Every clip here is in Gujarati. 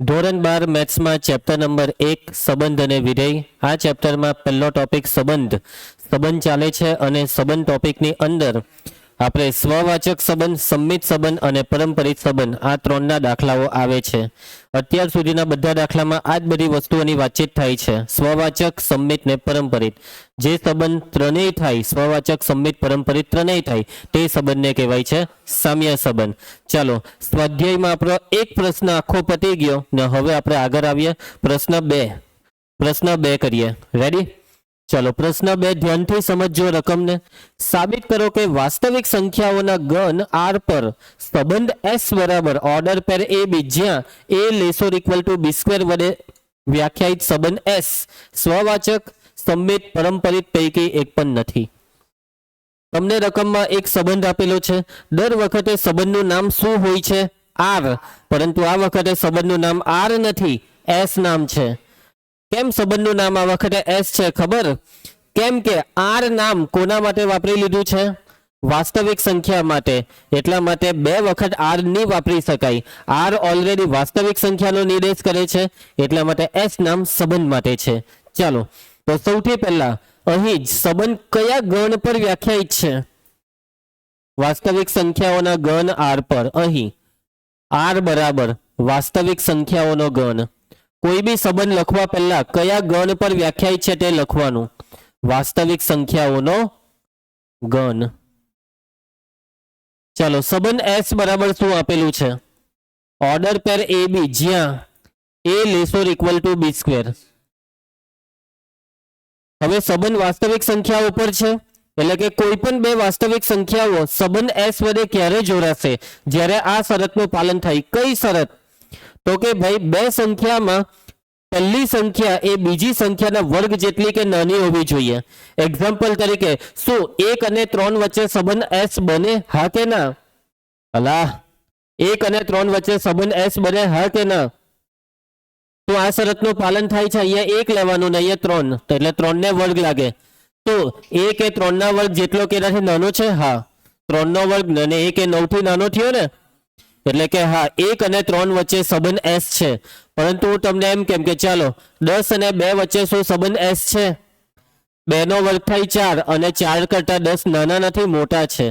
ધોરણ 12 મેથ્સમાં ચેપ્ટર નંબર 1 સંબંધ અને વિધેય. આ ચેપ્ટરમાં પહેલો ટોપિક સંબંધ ચાલે છે અને સંબંધ ટોપિકની અંદર આપણે સ્વવાચક સંબંધ, સંમિત સંબંધ અને પરંપરિત સંબંધ આ ત્રણના દાખલાઓ આવે છે. અત્યાર સુધીના બધા દાખલામાં આ જ બધી વસ્તુઓની વાતચીત થાય છે. સ્વવાચક, સંમિત ને પરંપરિત. જે સંબંધ ત્રણેય થાય, સ્વવાચક, સંમિત, પરંપરિત ત્રણેય થાય, તે સંબંધને કહેવાય છે સામ્ય સંબંધ. ચાલો, સ્વાધ્યાયમાં આપણો એક પ્રશ્ન આખો પતી ગયો ને હવે આપણે આગળ આવીએ પ્રશ્ન 2 કરીએ. રેડી? चलो प्रश्न 2 ध्यानथी समझो रकम ने. साबित करो कि वास्तविक संख्याओं गण आर पर संबंध एस बराबर ऑर्डर पेर ए बी ज्यां ए लेसोर इक्वल टू बी स्क्वेर वडे व्याख्यायित संबंध एस स्ववाचक, संमित, परंपरित पैकी एक पण नथी. तमने रकम में एक संबंध आपेलो छे. दर वखते संबंधनुं नाम शुं होय छे? आर. परंतु आ वखते संबंधनुं नाम आर नथी, एस नाम छे. केम संबंधनुं नाम आ वखते एस छे? खबर केम के आर नाम कोना माटे वापरी लीधुं छे? वास्तविक संख्या माटे. एटला माटे बे वखत आर नी वापरी शकाय. आर ऑलरेडी वास्तविक संख्यानो निर्देश करे छे, एटला माटे एस नाम संबंध माटे छे. चलो, तो सौथी पहेला अहीं संबंध कया गण पर व्याख्यायित छे? वास्तविक संख्याओना गण आर पर. अहीं आर बराबर वास्तविक संख्याओनो गण. कोई भी संबंध लखवा पहला कया गण पर व्याख्यायित छे ते लखवानुं. वास्तविक संख्याओनो गण. चलो, संबंध एस बराबर शुं आपेलुं छे? ऑर्डर पेर ए बी ज्यां ए लेसोर इक्वल टू बी स्क्वेर. हवे संबंध वास्तविक संख्याओं पर छे એટલે કે કોઈ પણ બે વાસ્તવિક સંખ્યાઓ સંબંધ s વડે ક્યારે જોડાશે? જ્યારે આ શરતનું પાલન થાય. કઈ શરત? तो के भाई बे संख्या में पहली संख्या ए बीजी संख्या ना वर्ग जेटली के नानी होवी जोईए. एग्जाम्पल तरीके शू 1 અને 3 वच्चे संबंध एस बने? हाँ के ना? अला 1 અને 3 वच्चे संबंध एस बने? हाँ के ना? तो आ शरतનું पालन थाय छे. अहींया 1 लेवानुं ने अहींया 3, तो એટલે 3 ने वर्ग लागे. तो 1 એ 3 ના વર્ગ જેટલો કે એનાથી નાનો છે? હા. 3 નો વર્ગ ને 1 એ 9 થી નાનો થયો ને, એટલે કે હા 1 અને 3 વચ્ચે સંબંધ s છે. પરંતુ હું તમને એમ કેમ કે ચાલો 10 અને 2 વચ્ચે શું સંબંધ s છે? 2 નો વર્ગ થાય 4 અને 4 કરતા 10 નાના નથી, મોટા છે.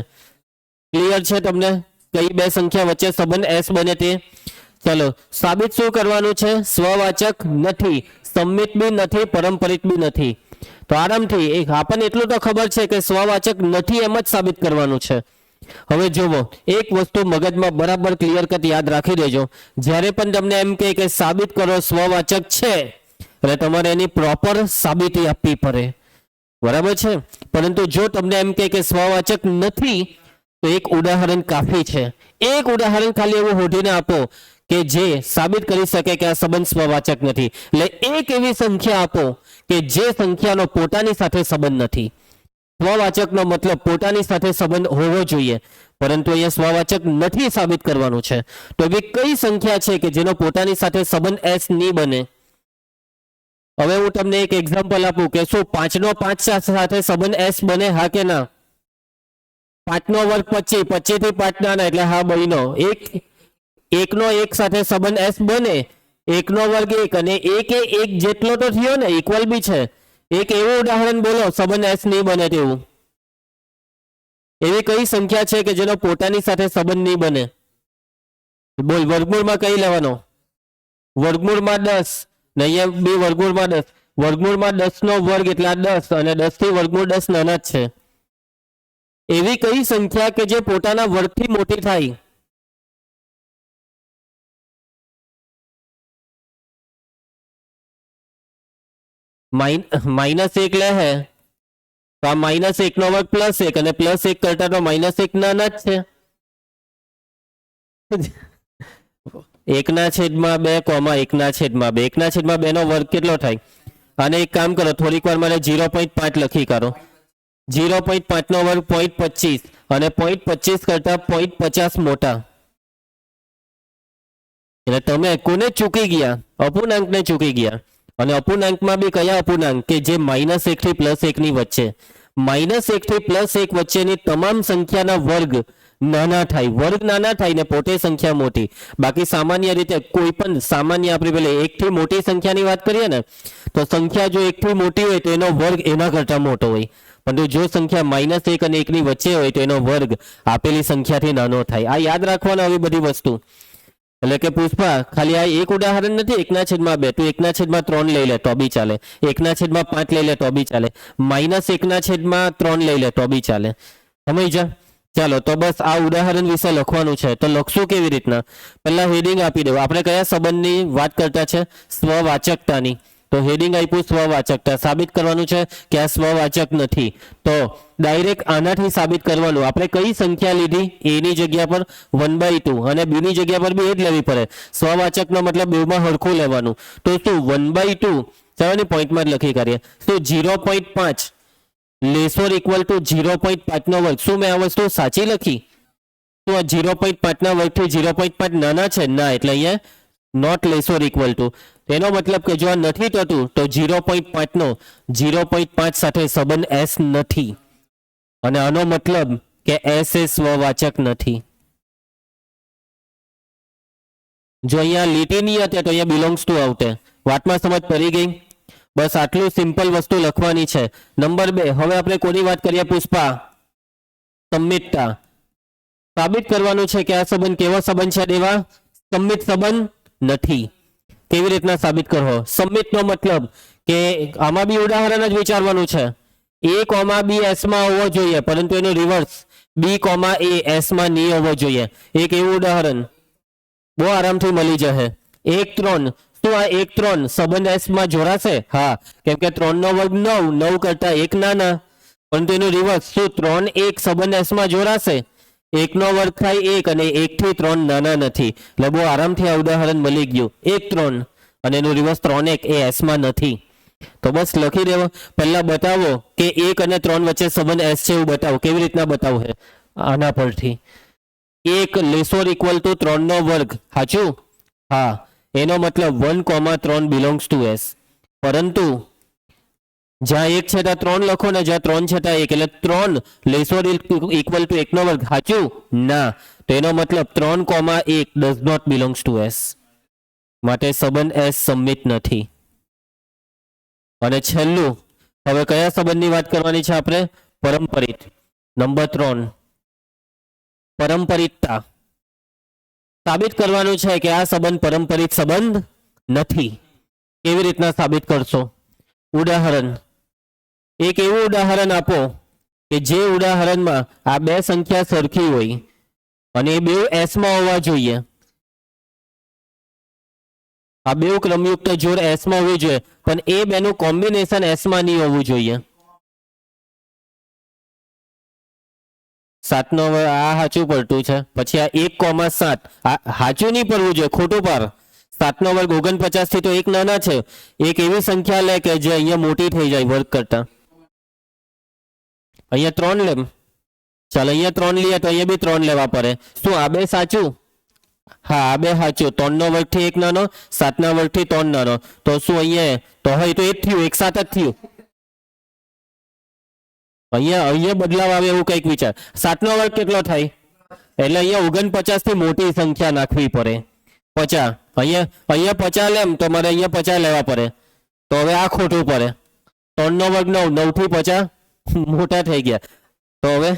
ક્લિયર છે તમને કઈ બે સંખ્યા વચ્ચે સંબંધ s બને તે? ચાલો, સાબિત શું કરવાનું છે? સ્વવાચક નથી, સંમિત બી નથી, પરંપરિત બી નથી. તો આરામથી એક આપણને એટલું તો ખબર છે કે સ્વવાચક નથી એમ જ સાબિત કરવાનું છે. હવે જોવો, એક વસ્તુ મગજમાં બરાબર ક્લિયર કટ યાદ રાખી દેજો. જ્યારે પણ તમને એમ કહે કે સાબિત કરો સ્વવાચક છે, એટલે તમારે એની પ્રોપર સાબિતી આપવી પડે. બરાબર છે? પરંતુ જો તમને એમ કહે કે સ્વવાચક નથી, તો એક ઉદાહરણ કાફી છે. એક ઉદાહરણ ખાલી એવું શોધીને આપો કે જે સાબિત કરી શકે કે આ સંબંધ સ્વવાચક નથી. એટલે એક એવી સંખ્યા આપો કે જે સંખ્યાનો પોતાની સાથે સંબંધ નથી. સ્વવાચકનો मतलब પોતાની સાથે સંબંધ હોવો જોઈએ, પરંતુ અહીંયા સ્વવાચક નથી સાબિત કરવાનું છે. તો એવી કઈ સંખ્યા છે કે જેનો પોતાની સાથે સંબંધ s નહીં બને? હવે હું તમને એક એક્ઝામ્પલ આપું કે શું 5 નો 5 સાથે સંબંધ s બને? હા કે ના? 5 નો વર્ગ 25, 25 થી 5 નાના એટલે હા બન્યો. 1 નો 1 સાથે સંબંધ s બને? 1 નો વર્ગ 1 અને 1 એ 1 જેટલો તો થયો ને, ઇક્વલ બી છે. एक एवं उदाहरण बोलो संबंध एस नहीं बने तेवुं. एवी कई संख्या छे के जेनो पोतानी साथे संबंध नहीं बने? बोल, वर्गमूळ में कई लेवानो? वर्गमूळ में 10 ने अहींया बी वर्गमूळ में 10. वर्गमूळ में 10 नो वर्ग एटले 10 અને 10 થી વર્ગમૂળ 10 નાના જ છે. एवी कई संख्या के जे पोताना वर्गथी मोटी थाय? -1 ले है तो -1 नो वर्ग +1 અને +1 करता तो -1 नाना ज छे. 1/2 કોમા 1/2 1/2 નો વર્ગ કેટલો થાય? અને એક કામ કરો, થોડીક વાર મારે 0.5 લખી કાઢો. 0.5 નો વર્ગ 0.25 અને 0.25 કરતા 0.50 મોટા. એટલે તમે કોને ચૂકી ગયા? અપૂર્ણાંકને ચૂકી ગયા. અને અપૂર્ણાંકમાં બી કયા અપૂર્ણાંક કે જે -1 થી +1 ની વચ્ચે. -1 થી +1 વચ્ચેની તમામ સંખ્યાના વર્ગ નાના થાય, વર્ગ નાના થાય ને પોતે સંખ્યા મોટી. બાકી સામાન્ય રીતે કોઈ પણ સામાન્ય આપણે પેલે એકથી મોટી સંખ્યાની વાત કરીએ ને તો સંખ્યા જો એકથી મોટી હોય તો એનો વર્ગ એના કરતાં મોટો હોય, પરંતુ જો સંખ્યા -1 અને 1 ની વચ્ચે હોય તો એનો વર્ગ આપેલી સંખ્યાથી નાનો થાય. આ યાદ રાખવાનું આવી બધી વસ્તુ. એટલે કે પુષ્પા ખાલી આ એક ઉદાહરણ નથી 1/2, તું 1/3 લઈ લે તો બી ચાલે, 1/5 લઈ લે તો બી ચાલે, -1/3 લઈ લે તો બી ચાલે. સમજ્યા? ચાલો તો બસ આ ઉદાહરણ વિશે લખવાનું છે. તો લખશું કેવી રીતના? પહેલા હેડિંગ આપી દેવું. આપણે કયા સંબંધની વાત કરતા છે? સ્વવાચકતાની. તો હેડિંગ આપ્યું સ્વવાચકતા. સાબિત કરવાનું છે કે આ સ્વવાચક નથી. તો ડાયરેક્ટ આનાથી સાબિત કરવાનું. આપણે કઈ સંખ્યા લીધી? એ ની જગ્યા પર 1/2 અને બી ની જગ્યા પર બી એ જ લેવી પડે. સ્વવાચકનો મતલબ બેમાં હરખું લેવાનું. તો શું 1/2 ચાલો પોઈન્ટમાં જ લખી કરીએ. શું 0.5 લેસ ઓર ઇક્વલ ટુ 0.5 નો વર્ગ? શું મેં આ વસ્તુ સાચી લખી? તો આ 0.5 ના વર્ગથી 0.5 નાના છે ના, એટલે અહીંયા not less or equal to. તેનો મતલબ કે જો આ નથી થતું તો 0.5 નો 0.5 સાથે સંબંધ s નથી, અને આનો મતલબ કે s એ સ્વવાચક નથી. જો અહીંયા લીટી નહીં હતી તો અહીંયા બિલોંગ્સ ટુ આવતે. વાતમાં સમજ પડી ગઈ? બસ આટલું સિમ્પલ વસ્તુ લખવાની છે. નંબર 2, હવે આપણે કોની વાત કરીએ પુષ્પા? સંમિતતા. સાબિત કરવાનું છે કે આ સંબંધ કેવો સંબંધ છે દેવા? સંમિત સંબંધ નથી. કેવી રીતના સાબિત કરો? સંમિતનો મતલબ કે આમાં બી ઉદાહરણ જ વિચારવાનું છે. a, b s માં હોવો જોઈએ, પરંતુ એનો રિવર્સ b, a s માં નહીં હોવો જોઈએ. એક એવું ઉદાહરણ બહુ આરામથી મળી જશે. 1/3. શું આ 1/3 સંબંધ s માં જોડાશે? હા, કેમ કે 3 નો વર્ગ 9, 9 કરતા 1 નાના. પરંતુ એનું રિવર્સ શું 3/1 સંબંધ s માં જોડાશે? 1 નો વર્ગ થાય 1 અને 1 થી 3 નાના નથી. એટલે બહુ આરામથી આ ઉદાહરણ મળી ગયું. 1/3 અને એનું રિવર્સ 3/1 એ s માં નથી. તો બસ લખી દેવો. પહેલા બતાવો કે 1 અને 3 વચ્ચે સંબંધ s છે એવું બતાવો. કેવી રીતના બતાવો? છે આના પરથી 1 લેસ ઓર ઇક્વલ ટુ 3 નો વર્ગ. સાચું? હા, એનો મતલબ 1,3 બિલોંગ્સ ટુ s. પરંતુ જ્યાં 1 છે ત્યાં 3 લખો ને, જ્યાં 3 છે ત્યાં 1, એટલે 3 લેસ ઓર ઇક્વલ ટુ 1 નો વર્ગ. સાચું? ના. તો એનો મતલબ 3,1 does not belongs to s. માટે સંબંધ s સંમિત નથી. અને છેલ્લું, હવે કયા સંબંધની વાત કરવાની છે આપણે? પરંપરિત. નંબર 3, પરંપરિતતા. સાબિત કરવાનું છે કે આ સંબંધ પરંપરિત સંબંધ નથી. કેવી રીતના સાબિત કરશો? ઉદાહરણ. એક એવું ઉદાહરણ આપો કે જે ઉદાહરણમાં આ બે સંખ્યા સરખી હોય અને એ બે s માં હોવા જોઈએ. આ બે ક્રમયુક્ત જોડ s માં હોવી જોઈએ, પણ એ બેનું કોમ્બિનેશન s માં નહીં હોવું જોઈએ. 7 નો આ સાચું પડતું છે. પછી આ 1,7 આ સાચું નહીં પડવું જોઈએ, ખોટું પાર. 7 નો વર્ગ 49 થી તો 1 નાના છે. એક એવી સંખ્યા લે કે જે અહીંયા મોટી થઈ જાય વર્ગ કરતા. અહીંયા 3 લેમ. ચાલ અહીંયા 3 લઈએ તો અહીંયા બી 3 લેવા પડે. શું આ બે સાચું? હા, આ બે સાચું. 3 નો વર્ગ થી 1 નાનો, 7 ના વર્ગ થી 3 નાનો. તો શું અહીંયા તો હોય તો 1 થયું, 1 7 જ થયું. અહીંયા બદલાવ આવે એવું કંઈક વિચાર. 7 નો વર્ગ કેટલો થાય? એટલે અહીંયા 49 થી મોટી સંખ્યા નાખવી પડે. 50. અહીંયા 50 લેમ તો મારે અહીંયા 50 લેવા પડે. તો હવે આ ખોટું પડે. 3 નો વર્ગ 9, 9 થી 50 મોટા થઈ ગયા. તો હવે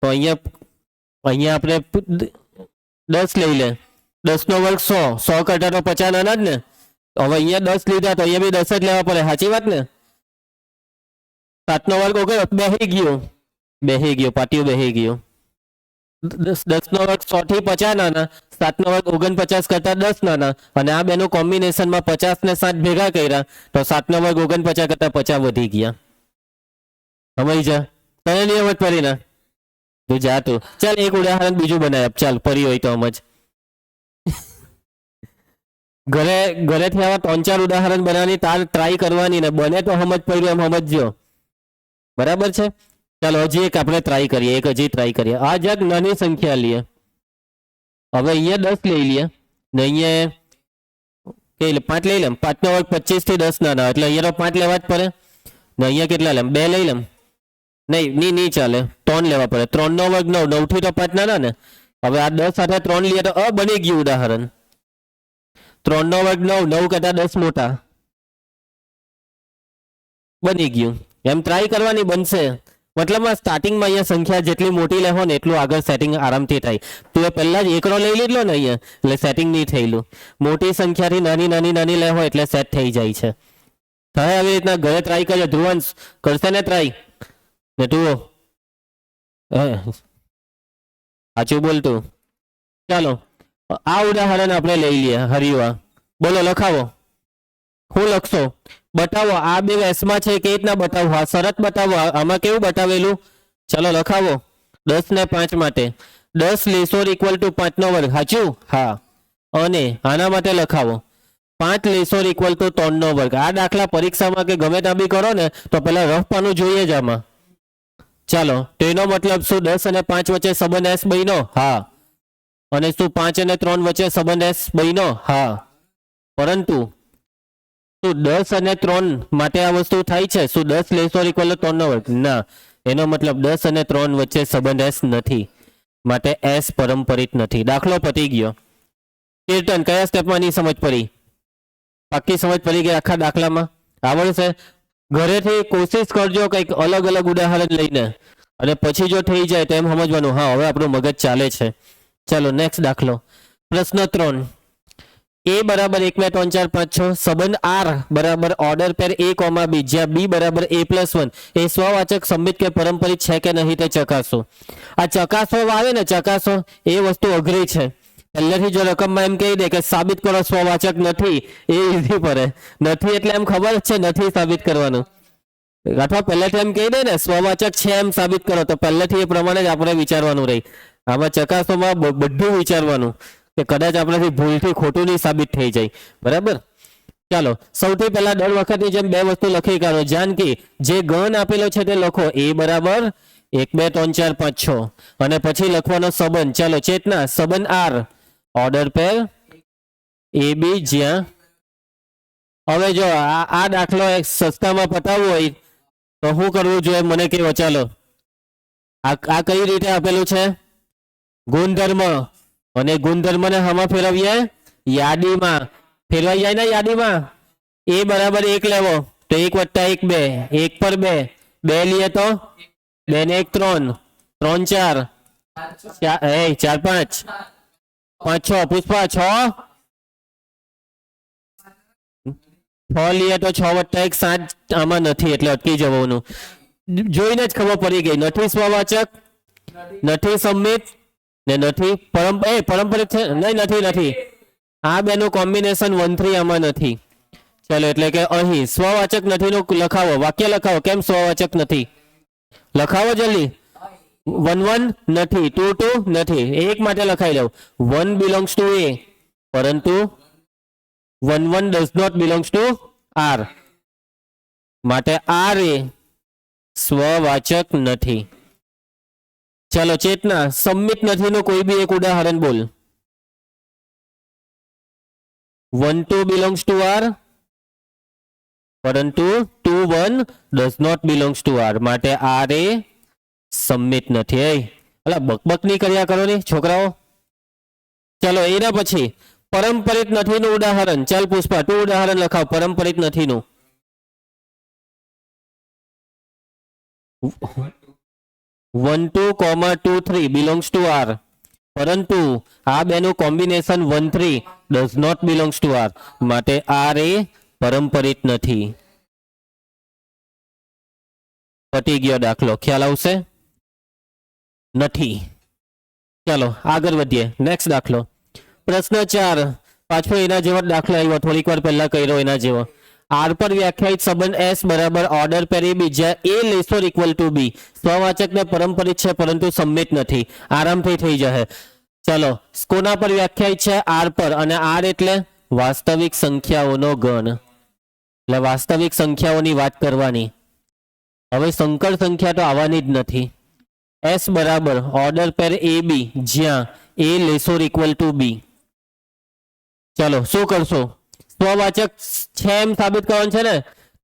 તો અહીંયા આપણે 10 લઈ લે. 10 નો વર્ગ 100, 100 કરતા તો 50 નાના જ ને. હવે અહીંયા 10 લીધા તો અહીંયા બી 10 જ લેવા પડે. સાચી વાત ને? 7 નો વર્ગ બેહી ગયો, પાટિયું બેહી ગયું. 10 નો વર્ગ 100 થી 50 નાના, 7 નો વર્ગ 49 કરતા 10 નાના, અને આ બેનું કોમ્બિનેશનમાં 50 ને 7 ભેગા કર્યા તો 7 નો વર્ગ 49 કરતા 50 વધી ગયા. સમજ જા? તને નહીં સમજ પડી ને? તું જા તું. ચાલ એક ઉદાહરણ બીજું બનાય. ચાલ પડી હોય તો સમજ. ઘરેથી આવા 3-4 ઉદાહરણ બનાવવાની તાર ટ્રાય કરવાની, ને બને તો સમજ પડ્યું એમ સમજજો. બરાબર છે? ચાલો હજી એક આપણે ટ્રાય કરીએ. આ જગ નાની સંખ્યા લઈએ. હવે અહીંયા 10 લઈ લઈએ ને અહીંયા 5 લઈ લેમ. 5 નો વર્ગ 25 થી 10 નાના, એટલે અહીંયા તો 5 લેવા જ પડે. ને અહીંયા કેટલા લેમ? 2 લઈ લેમ. નહીં ચાલે, 3 લેવા પડે. 3 નો વર્ગ 9, 9 થી તો 5 નાના ને. હવે આ 10 સાથે 3 લઈએ તો બની ગયું ઉદાહરણ. 3 નો વર્ગ 9, 9 કરતા 10 મોટા, બની ગયું. એમ ટ્રાય કરવાની, બનશે. મતલબમાં સ્ટાર્ટિંગમાં અહીંયા સંખ્યા જેટલી મોટી લેવો ને એટલું આગળ સેટિંગ આરામથી થાય. તું એ પહેલા જ એકડો લઈ લીધો ને અહીંયા, એટલે સેટિંગ નહીં થયેલું. મોટી સંખ્યાથી નાની લેવો એટલે સેટ થઈ જાય છે. થાય આવી રીતના ઘરે ટ્રાય કરજો. ધ્રુવંશ કરશે ને ટ્રાય? ને તું સાચું બોલતું. ચાલો આ ઉદાહરણ આપણે લઈ લઈએ. હરિવા બોલો, લખાવો. હું લખશો? બતાવો. આ બે એસમાં છે, કેવી રીતના બતાવો? હા, શરત બતાવો. આમાં કેવું બતાવેલું? ચલો લખાવો. 10 ને 5 માટે 10 લેસોર ઇક્વલ ટુ 5 નો વર્ગ. સાચું? હા. અને આના માટે લખાવો 5 લેસોર ઇક્વલ ટુ 3 નો વર્ગ. આ દાખલા પરીક્ષામાં કે ગમે ત્યાં બી કરો ને તો પેલા રફ પાનું જોઈએ જ આમાં. ચાલો, તેનો મતલબ શું? 10 અને 5 વચ્ચે સંબંધ એસ બન્યો? હા. અને શું 5 અને 3 વચ્ચે સંબંધ એસ બન્યો? હા. પરંતુ શું 10 અને 3 માટે આ વસ્તુ થાય છે? શું 10 લેસોર ઇક્વલ ટુ 3 નો વર્ગ? ના. એનો મતલબ 10 અને 3 વચ્ચે સંબંધ એસ નથી, માટે એસ પરંપરિત નથી. દાખલો પતી ગયો. કીર્તન, કયા સ્ટેપમાં ની સમજ પડી? પાક્કી સમજ પડી ગઈ આખા દાખલામાં? આવડશે? ઘરેથી કોશિશ કરજો કંઈક અલગ ઉદાહરણ લઈને, અને પછી જો થઈ જાય તો એમ સમજવાનું હા હવે આપણું મગજ ચાલે છે. ચાલો નેક્સ્ટ દાખલો. પ્રશ્ન 3. A બરાબર 1 2 3 4 5 6 સંબંધ R બરાબર ઓર્ડર પેર A, B જ્યાં B બરાબર A+1 એ સ્વવાચક સંમિત કે પરંપરિત છે કે નહીં તે ચકાસો. આ ચકાસો આવે ને, ચકાસો એ વસ્તુ અઘરી છે. પહેલેથી જો રકમમાં એમ કહી દે કે સાબિત કરો સ્વવાચક નથી, એ ઈઝી પડે. નથી એટલે એમ ખબર છે નથી સાબિત કરવાનું, અથવા પહેલેથી એમ કહી દે ને સ્વવાચક છે એમ સાબિત કરો, તો પહેલેથી એ પ્રમાણે જ આપણે વિચારવાનું રહી. આમાં ચકાસોમાં બધું વિચારવાનું કે કદાચ આપણાથી ભૂલથી ખોટું નહીં સાબિત થઈ જાય. બરાબર? ચાલો સૌથી પહેલા દર વખતની જેમ બે વસ્તુ લખી કાઢો. જાનકી, જે ગણ આપેલો છે તે લખો. A બરાબર 1 2 3 4 5 6 અને પછી લખવાનો સંબંધ. ચાલો ચેતના, સંબંધ R ઓર્ડર પેર AB જ્યાં. હવે જો આ દાખલો એક સસ્તામાં પતાવવો હોય તો શું કરવું જોઈએ મને કહો. ચાલો આ કઈ રીતે આપેલું છે? ગુણધર્મ. અને ગુણધર્મને હામાં ફેરવીએ? યાદીમાં. ફેરવાઈ જાય ને યાદીમાં. A બરાબર 1 લેવો તો 1 + 1 2, 1 પર 2, 2 લઈએ તો 2 ને 1 3, 3 4, 4 5, 5 6. પુષ્પા 6 લઈએ તો 6 + 1 7. આમાં નથી એટલે અટકી જવાનું. જોઈને જ ખબર પડી ગઈ. નથી સ્વવાચક, નથી સંમિત ને નથી પરંપરિત છે. નહીં, નથી. આ બેનું કોમ્બિનેશન 1 3 આમાં નથી. ચાલો એટલે કે અહીં સ્વવાચક નથી નું લખાવો. વાક્ય લખાવો. કેમ સ્વવાચક નથી? લખાવો જલ્દી. 1 1 નથી, 2 2 નથી. એક માટે લખાઈ લઉં. 1 belongs to A પરંતુ 1 1 does not belongs to R, માટે R એ સ્વવાચક નથી. ચાલો ચેતના, સંમિત નથી નું કોઈ બી એક ઉદાહરણ બોલ. 1 2 belongs to R પરંતુ 2 1 does not belongs to R, માટે R એ સંમિત નથી. અલા બકબક નહીં કર્યા કરો ને છોકરાઓ. ચાલો એના પછી પરંપરિત નથી નું ઉદાહરણ. ચાલ પુષ્પા તું ઉદાહરણ લખાવ પરંપરિત નથી નું. 1 2, 2 3 belongs to R પરંતુ આ બેનું combination 1 3 does not belongs to R, માટે R એ પરંપરિત નથી. પતી ગયો દાખલો. ખ્યાલ આવશે? નથી. ચાલો આગળ વધીએ. નેક્સ્ટ દાખલો. પ્રશ્ન 4. પાછો એના જેવો દાખલો આવ્યો, થોડીક વાર પહેલા કર્યો એના જેવો. R પર વ્યાખ્યાયિત સંબંધ S બરાબર ઓર્ડર પેર AB જ્યાં A લેસોર ઇક્વલ ટુ B સ્વવાચક ને પરંપરિત છે પરંતુ સંમિત નથી. આરામથી થઈ જશે. ચાલો કોના પર વ્યાખ્યાયિત છે? R પર. અને R એટલે વાસ્તવિક સંખ્યાઓનો ગણ, એટલે વાસ્તવિક સંખ્યાઓની વાત કરવાની. હવે સંકર સંખ્યા તો આવવાની જ નથી. S બરાબર ઓર્ડર પેર AB જ્યાં A લેસોર ઇક્વલ ટુ B. ચાલો શું કરશો? સ્વવાચક છે એમ સાબિત કરવાનું છે ને,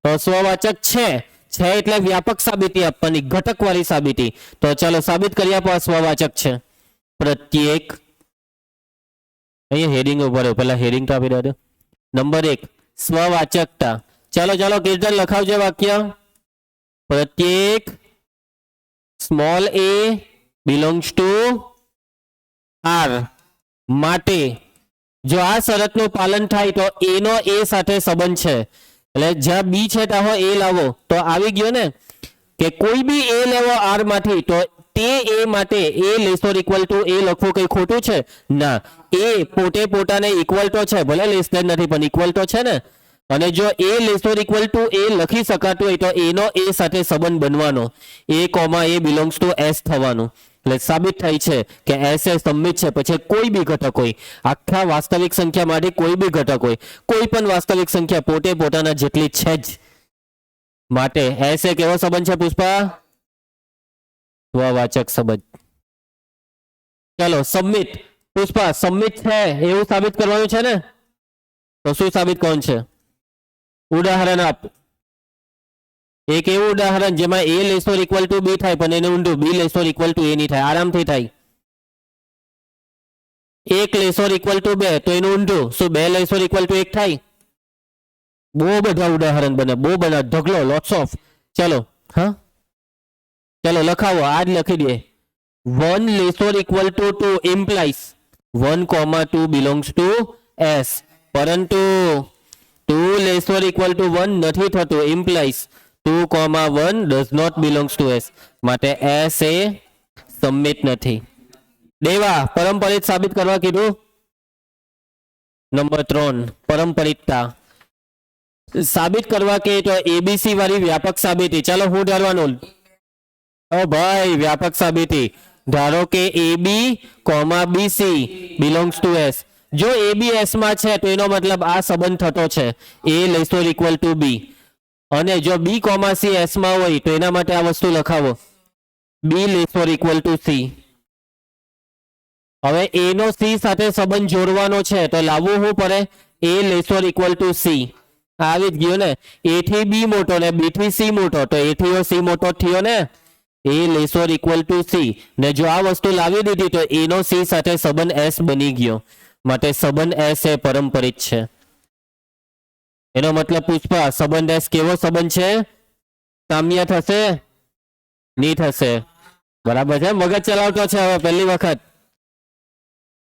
તો સ્વવાચક છે. છે એટલે વ્યાપક સાબિતી આપવાની, ઘટકવાળી સાબિતી. તો ચાલો સાબિત કરી આપો આ સ્વવાચક છે. પ્રત્યેક, અહીંયા હેડિંગ ઉપર પેલા હેડિંગ તો આપી દો. નંબર 1 સ્વવાચકતા. ચાલો ચાલો કીર્તન લખાવજો વાક્ય. પ્રત્યેક small a belongs to r માટે જો આ શરતનું પાલન થાય તો a નો a સાથે સંબંધ છે. એટલે જ્યાં b છે ત્યાં a લાવો તો આવી ગયો ને કે કોઈ બી a લેવો r માંથી તો તે a માટે a less or equal to a લખવું કઈ ખોટું છે ના. a પોતે પોતાને ઇક્વલ તો છે, ભલે લેસ દેન નથી પણ ઇક્વલ તો છે ને. અને જો a less or equal to a લખી શકાતું હોય તો a નો a સાથે સંબંધ બનવાનો, a comma a belongs to s થવાનું. એટલે સાબિત થાય છે કે s એ સંમિત છે. પછી કોઈ બી ઘટક હોય, આખા વાસ્તવિક સંખ્યા માટે કોઈ બી ઘટક હોય, કોઈ પણ વાસ્તવિક સંખ્યા પોતે પોતાના જેટલી છે જ માટે s એ કેવો સંબંધ છે પુષ્પા? સ્વવાચક સંબંધ. ચલો સંમિત. પુષ્પા સંમિત છે એવું સાબિત કરવાનું છે ને, તો શું સાબિત કરવાનું છે? ઉદાહરણ આપ. એક એવું ઉદાહરણ જેમાં a less or equal to b થાય પણ એને ઊંધું b less or equal to a નહીં થાય, આરામથી થાય. 1 લેસ ઓર ઇક્વલ ટુ 2 તો એનું ઊંધું, શું 2 લેસ ઓર ઇક્વલ ટુ 1 થાય? બહુ બધા ઉદાહરણ બને, બહુ બધા ઢગલો, લોટ્સ ઓફ. ચલો હા ચલો લખાવો, આજ લખી દે. 1 less or equal to 2 implies 1 comma 2 belongs to s, પરંતુ 2 લેસ ઓર ઇક્વલ ટુ 1 નથી થતું, implies 2 comma 1 does not belongs to s, માટે s એ સંમિત નથી. દેવા પરંપરિત સાબિત કરવા કીધું. નંબર 3 પરંપરિતતા સાબિત કરવા કે તો એબીસી વાળી વ્યાપક સાબિતી. ચાલો હું ધારવાનું. ઓ ભાઈ વ્યાપક સાબિતી ધારો કે ab comma bc belongs to s. જો ab s માં છે તો એનો મતલબ આ સંબંધ થતો છે a less or equal to b, અને જો b કોમા c s માં હોય તો એના માટે આ વસ્તુ લખાવો b less or equal to c. હવે a નો c સાથે સંબંધ જોડવાનો છે તો લાવવું શું પડે? a less or equal to c. આવી જ ગયો ને. a થી b મોટો ને b થી c મોટો તો a થી c મોટો થયો ને. a less or equal to c ને જો આ વસ્તુ લાવી દીધી તો a નો c સાથે સંબંધ s બની ગયો, માટે સંબંધ s એ પરંપરિત છે. એનો મતલબ પુષ્પા સંબંધ s કેવો સંબંધ છે? સામ્ય થશે? નહીં થશે. બરાબર છે, મગજ ચલાવતો છે હવે પહેલી વખત.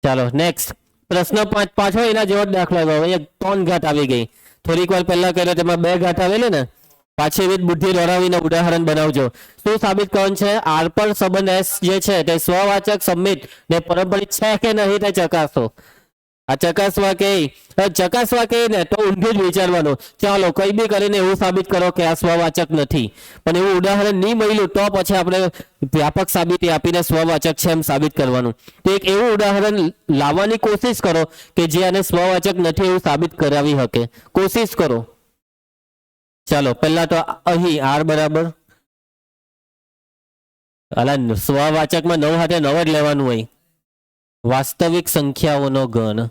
ચાલો નેક્સ્ટ પ્રશ્ન 5 પાછો એના જેવો જ દાખલો આવ્યો. અહીંયા 3 ઘાત આવી ગઈ. થોડીક વાર પહેલા કહ્યું તેમાં 2 ઘાત આવેલી ને, પાછી એવી બુદ્ધિ દોડાવીને ઉદાહરણ બનાવજો. શું સાબિત કરવાનું છે? r પર સંબંધ s જે છે તે સ્વવાચક સંમિત ને પરંપરિત છે કે નહીં તે ચકાસો. આ ચકાસવા કે ને તો ઊંધું જ વિચારવાનું. ચાલો કઈ બી કરીને એવું સાબિત કરો કે આ સ્વવાચક નથી, પણ એવું ઉદાહરણ નહીં મળ્યું તો પછી આપણે વ્યાપક સાબિતી આપીને સ્વવાચક છે એમ સાબિત કરવાનું. તો એક એવું ઉદાહરણ લાવવાની કોશિશ કરો કે જે આને સ્વવાચક નથી એવું સાબિત કરાવી શકે. કોશિશ કરો. ચાલો પહેલા તો અહીં r બરાબર, અલા સ્વવાચકમાં 9 હાથે 9 જ લેવાનું હોય. વાસ્તવિક સંખ્યાઓનો ગણ.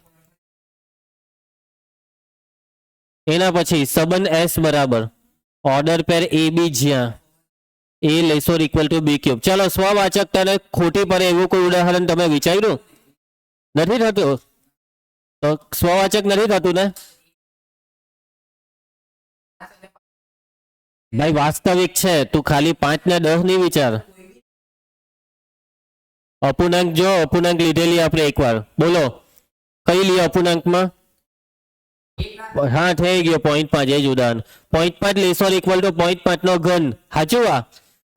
એના પછી સંબંધ s બરાબર ઓર્ડર પેર a b જ્યાં a less or equal to b cube. ચાલો સ્વવાચકતાને ખોટી પડે એવું કોઈ ઉદાહરણ તમે વિચાર્યું? નથી થતું તો સ્વવાચક નથી થતું ને ભાઈ, વાસ્તવિક છે. તું ખાલી 5 ને 10 નહીં વિચાર. અપૂર્ણાંક જો અપૂર્ણાંક લીધેલી આપણે એકવાર, બોલો કઈ લઈએ અપૂર્ણાંકમાં? હા થઈ ગયો 0.5. એ જ ઉદાહરણ 0.5 લેસ ઓર ઇક્વલ ટુ 0.5 નો ઘન. સાચું? આ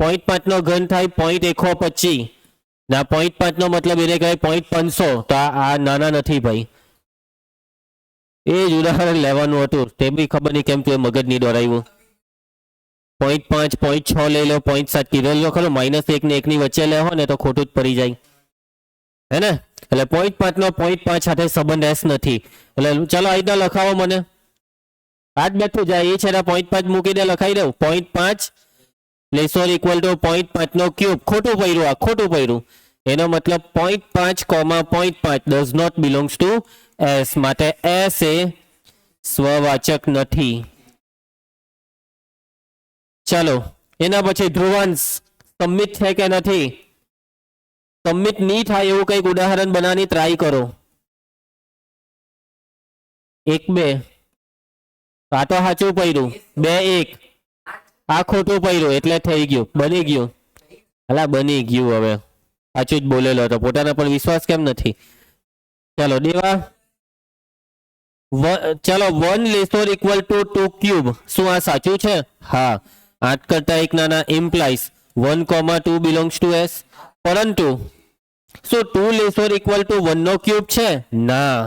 0.5 નો ઘન થાય 0.125 ના 0.5 નો મતલબ એને કહે 0.500. તો આ નાના નથી ભાઈ. એ જ ઉદાહરણ લેવાનું હતું, તે બી ખબર નહીં કેમ તું મગજ નહીં દોરાયું. 0.5 0.6 લઈ લો, 0.7 કીધેલો ખરો. -1 ને 1 ની વચ્ચે લેવો ને તો ખોટું જ પડી જાય હે ને. એટલે 0.5 નો 0.5 સાથે સંબંધ s નથી. એટલે ચાલો આ રીતના લખાવો. મને આજ બેઠું જાય એ છે 0.5 મૂકી દે, લખાઈ દઉં 0.5 લેસ ઓર ઇક્વલ ટુ 0.5 નો ક્યુબ. ખોટું પડ્યું, આ ખોટું પડ્યું. એનો મતલબ 0.5 comma 0.5 does not belongs to s, માટે s એ સ્વવાચક નથી. ચાલો એના પછી ધ્રુવાંશ સબમિટ છે કે નથી? સબમિટ નહીં થાય એવું કંઈક ઉદાહરણ બનાવવાની ટ્રાય કરો. 1 2 આ તો સાચું પડ્યું. 2 1 આ ખોટું પડ્યું એટલે થઈ ગયું. બની ગયું. અલા બની ગયું. હવે સાચું જ બોલેલો હતો. પોતાના પર વિશ્વાસ કેમ નથી? ચાલો દેવા ચાલો 1 લેસોર ઇક્વલ ટુ 2 ક્યુબ. શું આ સાચું છે? હા. 8 કરતા 1 નાના ઇમ્પ્લાઇઝ 1, 2 બિલોંગ્સ ટુ એસ. પરંતુ શું 2 લેસોર ઇક્વલ ટુ 1 નો ક્યુબ છે? ના.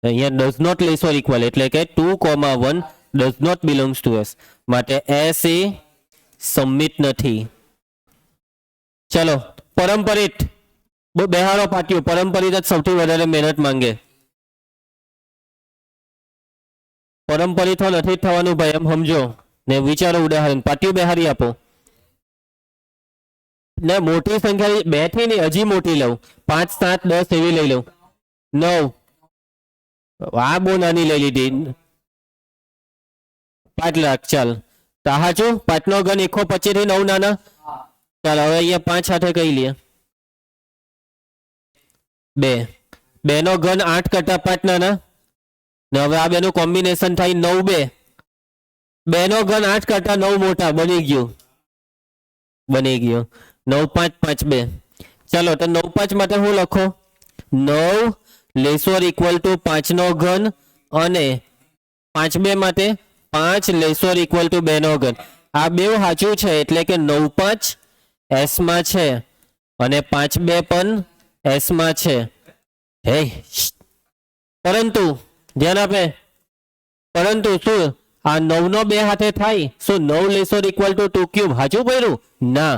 અહીંયા ડઝ નોટ લેસોર ઇક્વલ એટલે કે 2, 1 does not belongs to S. માટે એસ એ સબમિટ નથી. ચલો પરંપરિત બેહારો પાટ્યું. પરંપરિત જ સૌથી વધારે મહેનત માંગે. પરંપરિત નથી થવાનું ભાઈ, એમ સમજો ને વિચારો. ઉદાહરણ પાટ્યું બેહારી આપો ને. મોટી સંખ્યા 2 થી નહીં, હજી મોટી લઉં. 5 7 10 એવી લઈ લઉં. 9 આ બહુ નાની લઈ લીધી. 5 લાખ. ચાલ સાચું. 5 નો ઘન 125 થી 9 નાના. ચાલ હવે અહીંયા 5 સાથે કહી લઈએ. 2 2 નો ઘન 8 કરતા 5 નાના. ને હવે આ બેનું કોમ્બિનેશન થાય 9 2. 2 નો ઘન 8 કરતા 9 મોટા. બની ગયું. 9 5 5 2. ચાલો તો 9 5 માટે હું લખો? 9 લેસોર ઇક્વલ ટુ 5 નો ઘન અને 5 2 માટે 5 લેસોર ઇક્વલ ટુ 2 નો ઘન. આ બે સાચું છે એટલે કે 9 5 એસ માં છે અને 5 2 પણ એસ માં છે. હે પરંતુ ધ્યાન આપે. પરંતુ શું આ 9 નો 2 હાથે થાય? શું 9 લેસોર ઇક્વલ ટુ 2 ક્યુબ? સાચું પડ્યું? ના.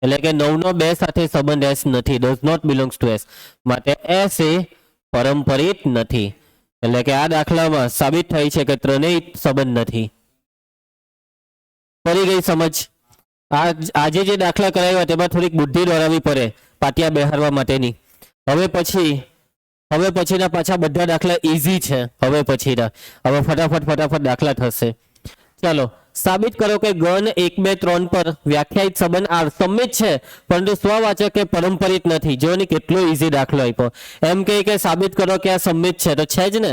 એટલે કે 9 નો 2 સાથે સંબંધ એસ નથી. Does not belongs to S. માટે એસ એ પરંપરિત નથી. એટલે કે આ દાખલામાં સાબિત થાય છે કે ત્રણેય સંબંધ નથી. પડી ગઈ સમજ? આજે જે દાખલા કરાવ્યા તેમાં થોડીક બુદ્ધિ દોરાવી પડે પાટિયા બેહારવા માટેની. હવે પછીના પાછા બધા દાખલા ઈઝી છે. હવે ફટાફટ દાખલા થશે. ચાલો સાબિત કરો કે ગણ 1 2 3 પર વ્યાખ્યાયિત સંબંધ આર સમિત છે પરંતુ સ્વવાચક કે પરંપરિત નથી. જો ને કેટલો ઈઝી દાખલો આપ્યો. એમ કે સાબિત કરો કે આ સમિત છે તો છે જ ને.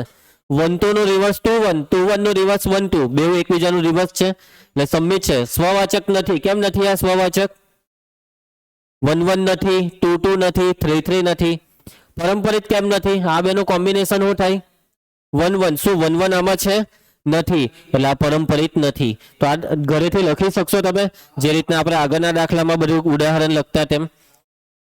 1 2 નું રિવર્સ 2 1, 2 1 નું રિવર્સ 1 2. બે એકબીજાનું રિવર્સ છે એટલે સમિત છે. સ્વવાચક નથી. કેમ નથી આ સ્વવાચક? 1 1 નથી, 2 2 નથી, 3 3 નથી. પરંપરિત કેમ નથી? આ બેનું કોમ્બિનેશન શું થાય? 1 1. શું 1 1 આમાં છે? નથી. એટલે આ પરંપરિત નથી. તો આ ઘરેથી લખી શકશો તમે જે રીતના આપણે આગળના દાખલામાં બધું ઉદાહરણ લખતા તેમ.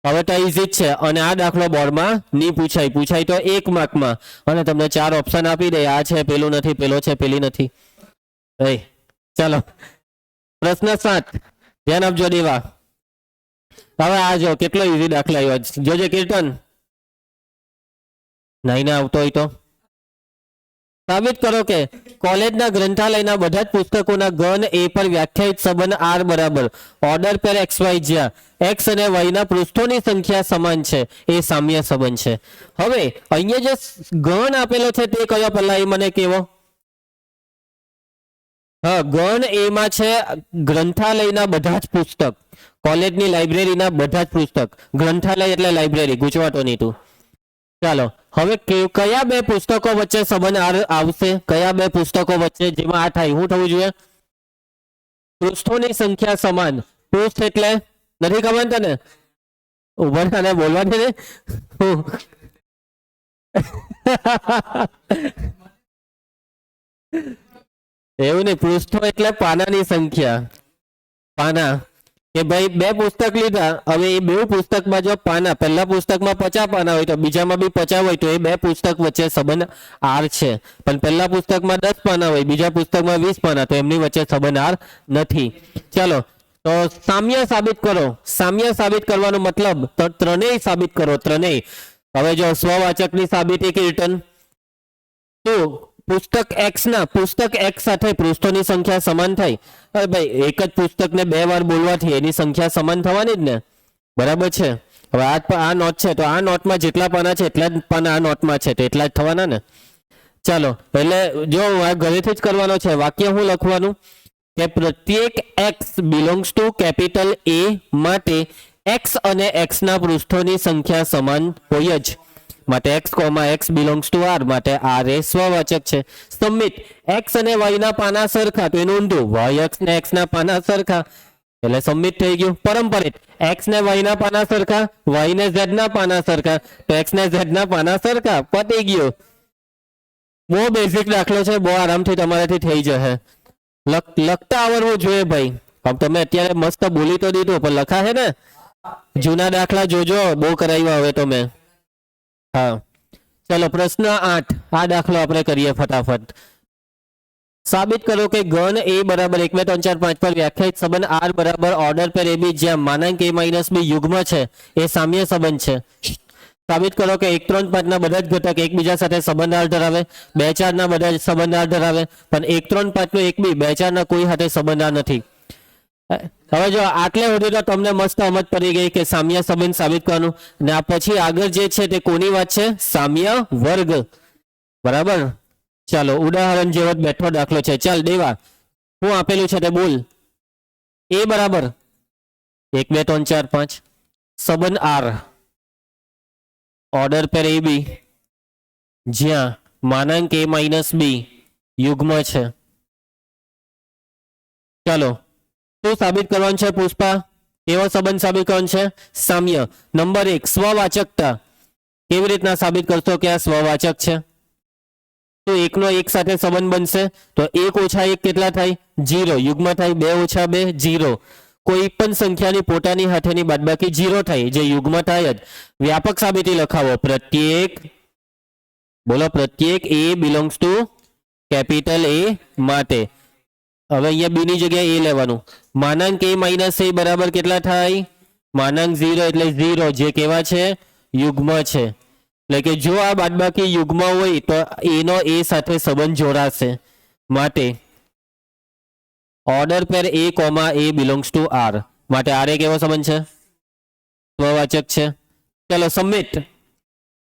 હવે તો ઈઝી જ છે અને આ દાખલો બોર્ડમાં નહીં પૂછાય તો 1 માર્કમાં અને તમને 4 ઓપ્શન આપી દે. આ છે, પેલું નથી, પેલો છે, પેલી નથી. ચાલો પ્રશ્ન 7 ધ્યાન આપજો દેવા. હવે આ જો કેટલો ઈઝી દાખલા આવ્યો. જોજે કીર્તન નહીં આવતો હોય તો સાબિત કરો કે કોલેજના ગ્રંથાલયના બધા જ પુસ્તકોના ગણ એ પર વ્યાખ્યાયિત સંબંધ આર બરાબર ઓર્ડર પર એક્સ વાય જ્યાં એક્સ અને વાયના પૃષ્ઠોની સંખ્યા સમાન છે એ સામ્ય સંબંધ છે. હવે અહીંયા જે ગણ આપેલો છે તે કયો પહેલા એ મને કેવો? હા, ગણ એમાં છે ગ્રંથાલયના બધા જ પુસ્તક. કોલેજની લાઇબ્રેરીના બધા જ પુસ્તક. ગ્રંથાલય એટલે લાઇબ્રેરી, ગુજવાટોની તું. ચાલો હવે કયા બે પુસ્તકો વચ્ચે સંબંધ આવશે? કયા બે પુસ્તકો વચ્ચે જેમાં આ થાય? શું થવું જોઈએ? પૃષ્ઠોની સંખ્યા સમાન. પૃષ્ઠ એટલે નથી ખબર તને? ઉભર તને બોલવા દે ને. એવું નહીં, પૃષ્ઠો એટલે પાનાની સંખ્યા. પાના કે ભાઈ બે પુસ્તક લીધા. હવે એ બે પુસ્તકમાં જો પાના, પહેલા પુસ્તકમાં 50 પાના હોય તો બીજામાં બી 50 હોય તો એ બે પુસ્તક વચ્ચે સંબંધ આર છે. પણ પહેલા પુસ્તકમાં 10 પાના હોય, બીજા પુસ્તકમાં 20 પાના, તો એમની વચ્ચે સંબંધ આર નથી. ચાલો તો સામ્ય સાબિત કરો. સામ્ય સાબિત કરવાનો મતલબ તો ત્રણેય સાબિત કરો. ત્રણેય. હવે જો સ્વવાચકની સાબિતી કીર્તન તો પુસ્તક એક્સ ના પુસ્તક એક્સ સાથે પૃષ્ઠોની સંખ્યા સમાન થાય. અરે ભાઈ એક જ પુસ્તકને 2 વાર બોલવાથી એની સંખ્યા સમાન થવાની જ ને. બરાબર છે. હવે આ નોટ છે તો આ નોટમાં જેટલા પાના છે એટલા જ પાના આ નોટમાં છે તો એટલા જ થવાના ને. ચાલો એટલે જો આ ઘરેથી જ કરવાનો છે. વાક્ય હું લખવાનું કે પ્રત્યેક x belongs to capital A માટે x અને x ના પૃષ્ઠોની સંખ્યા સમાન હોય જ. માટે x, x belongs to r માટે r એ સ્વવાચક છે. સબમિટ. x અને y ના પાના સરખા તો એનું ઊંધું, y x ને x ના પાના સરખા એટલે સબમિટ થઈ ગયું. પરંપરિત. x ને y ના પાના સરખા, y ને z ના પાના સરખા તો x ને z ના પાના સરખા, પતી ગયું. બહુ બેઝિક દાખલો છે, બહુ આરામથી તમારાથી થઈ જશે. લખતા આવડવું જોઈએ ભાઈ. આમ તમે અત્યારે મસ્ત બોલી તો દીધું પણ લખા છે ને. જૂના દાખલા જોજો, બહુ કરાવ્યા હવે તો મેં. હા ચલો પ્રશ્ન 8. આ દાખલો આપણે કરીએ ફટાફટ. સાબિત કરો કે ઘન a બરાબર 1 2 3 4 5 પર વ્યાખ્યાયિત સંબંધ r બરાબર ઓર્ડર પર ab જ્યાં માનાંક a માઇનસ b યુગ્મ છે એ સામ્ય સંબંધ છે. સાબિત કરો કે 1 3 5 ના બધા જ ઘટક એકબીજા સાથે સંબંધ r ધરાવે, 2 4 ના બધા જ સંબંધ r ધરાવે, પણ 1 3 5 નો એક બી 2 4 ના કોઈ સાથે સંબંધ r નથી. હવે જો આટલે સુધી તો તમને મસ્ત સમજ પડી ગઈ કે સામ્ય સંબંધ સાબિત કરવાનું, ને આ પછી આગળ જે છે તે કોની વાત છે? સામ્ય વર્ગ. બરાબર. ચાલો ઉદાહરણ જેવો જ બેઠો દાખલો છે. ચાલ દેવા, શું આપેલું છે તે બોલ. a બરાબર 1 2 3 4 5 સંબંધ r ઓર્ડર પર ab જ્યાં માનાંક a માઇનસ b યુગ્મ છે. ચાલો શું સાબિત કરવાનું છે પુષ્પા? એવો સંબંધ સાબિત કરવાનો છે સામ્ય. નંબર 1 સ્વવાચકતા. કેવી રીતના સાબિત કરશો કે આ સ્વવાચક છે? તો 1 નો 1 સાથે સંબંધ બનશે તો 1 ઓછા 1 કેટલા થાય? 0. યુગ્મ થાય 2 ઓછા 2 0. કોઈ પણ સંખ્યાની પોતાની હાથેની બાદબાકી 0 થાય, જે યુગ્મ થાય જ. વ્યાપક સાબિતી લખાવો. પ્રત્યેક, બોલો, પ્રત્યેક a belongs to capital A માટે. હવે અહીંયા b ની જગ્યાએ a લેવાનું. માનાંક a માઇનસ a બરાબર કેટલા થાય? માનાંક 0 એટલે 0, જે કેવા છે? યુગ્મ છે. એટલે કે જો આ બાદબાકી યુગ્મ હોય તો a નો a સાથે સંબંધ જોડાશે. માટે ઓર્ડર પર a બિલોંગ્સ ટુ r માટે r એ કેવો સંબંધ છે? સ્વવાચક છે. ચલો સબમિટ.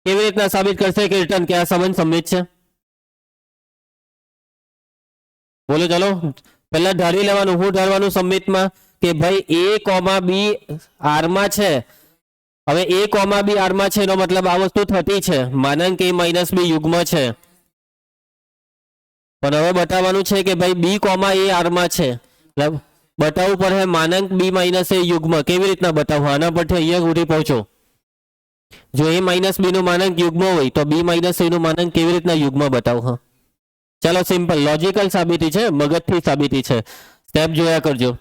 કેવી રીતના સાબિત કરશે કીર્તન કે આ સંબંધ સબમિટ છે? બોલો ચલો. પહેલા ધારી લેવાનું. હું ધારવાનું સબમિટમાં? કે ભાઈ a, b r માં છે. હવે a, b r માં છે એનો મતલબ આ વસ્તુ થતી છે. માનાંક a માઇનસ b યુગ્મ છે. પણ હવે બતાવવાનું છે કે ભાઈ b, a r માં છે. મતલબ બતાવવું પડે માનાંક b માઇનસ a યુગ્મ. કેવી રીતના બતાવવું? આના પરથી અહીંયા સુધી પહોંચો. જો a માઇનસ b નું માનાંક યુગ્મ હોય તો b માઇનસ a નું માનાંક કેવી રીતના યુગ્મ બતાવો? ચાલો સિમ્પલ લોજિકલ સાબિતી છે, મગજથી સાબિતી છે. સ્ટેપ જોયા કરજો.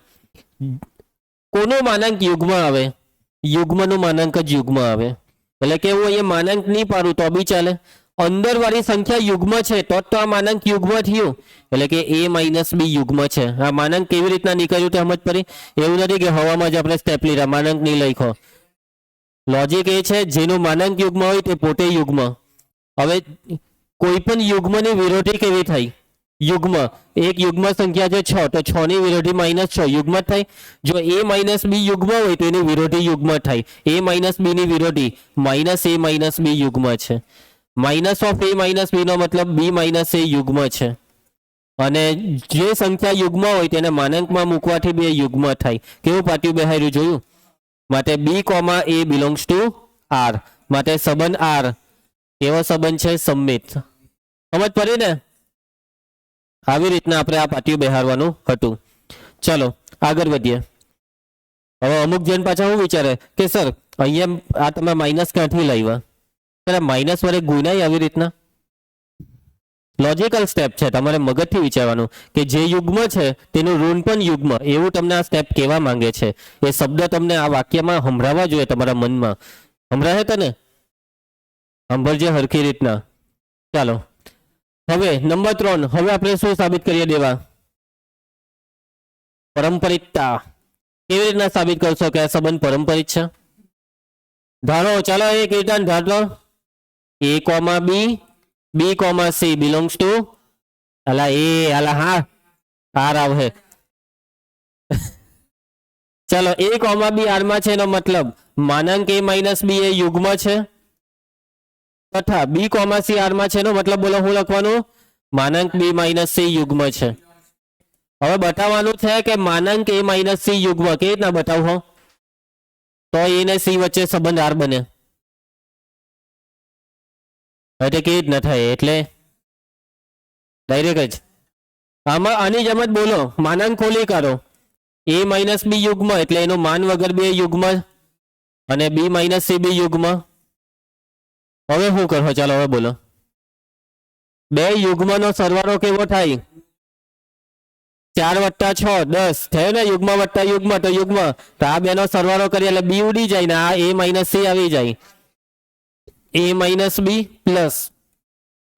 કોનું માનાંક યુગ્મ આવે? યુગ્મનું માનાંક જ યુગ્મ આવે. એટલે કે હું અહીંયા માનાંક નહીં પાડું તો બી ચાલે. અંદર વાળી સંખ્યા યુગ્મ છે તો આ માનાંક યુગ્મ થયું. એટલે કે a માઇનસ b યુગ્મ છે. આ માનાંક કેવી રીતના નીકળ્યું તે સમજ પડી? એવું નથી કે હવામાં જ આપણે સ્ટેપ લીધા, માનાંક નહીં લખ્યો. લોજિક એ છે જેનું માનાંક યુગ્મ હોય તે પોતે યુગ્મ. હવે કોઈ પણ યુગ્મની વિરોધી કેવી થાય? યુગ્મ. એક યુગ્મ સંખ્યા છે 6 તો 6 ની વિરોધી -6 યુગ્મ થાય. જો a માઇનસ b યુગ્મ હોય તો એની વિરોધી યુગ્મ થાય. a માઇનસ b ની વિરોધી -a માઇનસ b યુગ્મ છે. Minus of a minus b નો મતલબ b માઇનસ a યુગ્મ છે. અને જે સંખ્યા યુગ્મ હોય તેને માનાંકમાં મૂકવાથી બે યુગ્મ થાય. કેવું પાટિયું બેહાર્યું જોયું? માટે b, a belongs to r માટે સંબંધ r એવો સંબંધ છે સબમિત. સમજ પડી ને? આવી રીતના આપણે આ પાટિયું બેહારવાનું હતું. ચલો આગળ વધીએ. હવે અમુક જણ પાછા શું વિચારે કે સર અહીંયા આ તમે માઇનસ ક્યાંથી લાવ્યા? સર માઇનસ વડે ગુણાય આવી રીતના? લોજિકલ સ્ટેપ છે, તમારે મગજથી વિચારવાનું કે જે યુગ્મ છે તેનું ઋણ પણ યુગ્મ, એવું તમને આ સ્ટેપ કહેવા માંગે છે. એ શબ્દ તમને આ વાક્યમાં સંભળાવવા જોઈએ તમારા મનમાં. સંભળાય તને? સાંભળજે હરખી રીતના. ચાલો હવે નંબર 3. હવે આપણે શું સાબિત કરીએ દેવા? પરંપરિતતા. કેવી રીતના સાબિત કરશો કે આ સંબંધ પરંપરિત છે? ધારો. ચાલો એ કીર્તન ધારો. a, b, c belongs to હા r આવે. ચાલો a, b r માં છે એનો મતલબ માનાંક a માઇનસ b એ યુગ્મ છે તથા b, c r માં છે એનો મતલબ બોલો હું લખવાનું? માનાંક b માઇનસ c યુગ્મ છે. હવે બતાવવાનું છે કે માનાંક a માઇનસ સી યુગ્મ કેવી રીતના બતાવો તો a ને c વચ્ચે સંબંધ r બને એટલે કેવી રીતના થાય એટલે ડાયરેક્ટ જ આમાં આની જેમ જ બોલો માનાંક ખોલી કાઢો a માઇનસ બી યુગ્મ એટલે એનું માન વગર બે યુગ્મ અને b માઇનસ સી બી યુગ્મ હવે શું કરો ચાલો હવે બોલો બે યુગ્મનો સરવાળો કેવો થાય 4 વત્તા 6 10 થયો ને યુગ્મ વત્તા યુગ્મ તો યુગ્મ તો આ બેનો સરવાળો કરીએ એટલે બી ઉડી જાય ને આ a માઇનસ સી આવી જાય a minus B plus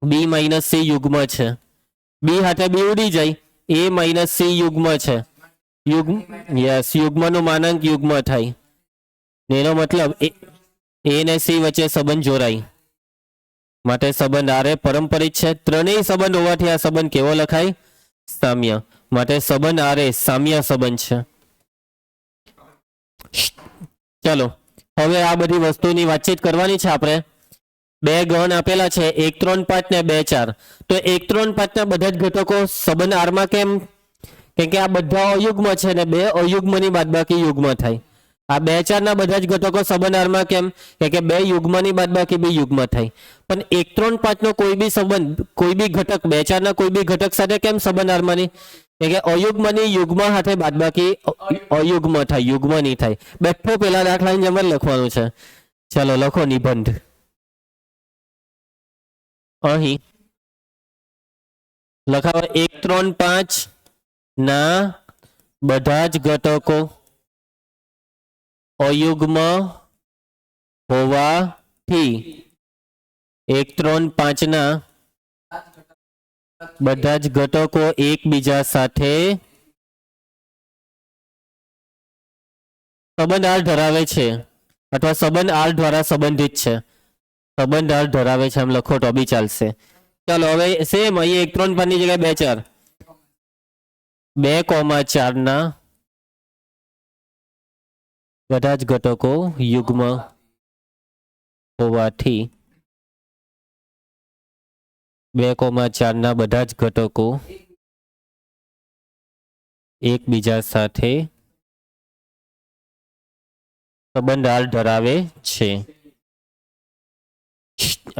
b minus C યુગ્મ છે બી હાથે બી ઉડી જાય a માઇનસ સી યુગ્મ છે યુગ્મ યસ યુગ્મનું માનાંક યુગ્મ થાય એનો મતલબ a ને c વચ્ચે સંબંધ જોડાય માટે સંબંધ આરે પારંપરિક છે ત્રણેય સંબંધ હોવાથી આ સંબંધ કેવો લખાય સામ્ય માટે સંબંધ આરે સામ્ય સંબંધ છે ચલો હવે આ બધી વસ્તુની વાતચીત કરવાની છે આપણે બે ગણ આપેલા છે 1 3 5 ને 2 4 તો 1 3 5 ના બધા જ ઘટકો સંબંધ આર માં કેમ કે આ બધા અયુગ્મ છે ને બે અયુગ્મની બાદબાકી યુગ્મ થાય આ 2 4 ના બધા જ ઘટકો સંબંધ આર માં કેમ કે બે યુગ્મની બાદબાકી બે યુગ્મ થાય પણ 1 3 5 નો કોઈ બી સંબંધ કોઈ બી ઘટક 2 4 ના કોઈ બી ઘટક સાથે કેમ સંબંધ આર માં કે અયુગ્મની યુગ્મ સાથે બાદબાકી અયુગ્મ થાય યુગ્મ નહીં થાય બેઠો પેલા દાખલાની જેમ જ લખવાનું છે ચાલો લખો નિબંધ અહીં લખાવો 1 3 5 ના બધા જ ઘટકો અયુગ્મ હોવાથી 1 3 5 ના બધા જ ઘટકો એકબીજા સાથે સંબંધ આર ધરાવે છે અથવા સંબંધ આર દ્વારા સંબંધિત છે સંબંધ આર ધરાવે છે એમ લખો તો બી ચાલશે ચાલો હવે સેમ અહીં 1 3 5 ની જગ્યાએ 2 4 ના બધા જ ઘટકો યુગ્મ હોવાથી 2 4 ના બધા જ ઘટકો એકબીજા સાથે સંબંધ આર ધરાવે છે